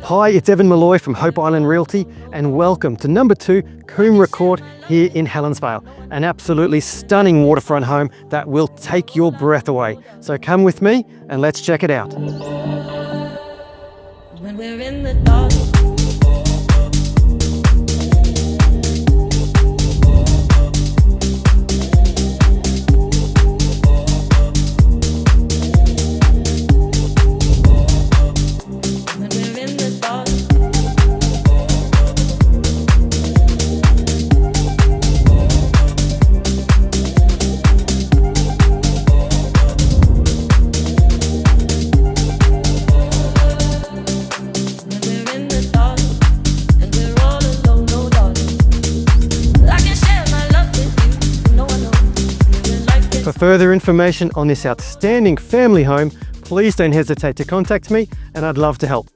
Hi, it's Evan Molloy from Hope Island Realty, and welcome to number 2 Coomera Court here in Helensvale, an absolutely stunning waterfront home that will take your breath away. So come with me and let's check it out. When we're in the dark. For further information on this outstanding family home, please don't hesitate to contact me and I'd love to help.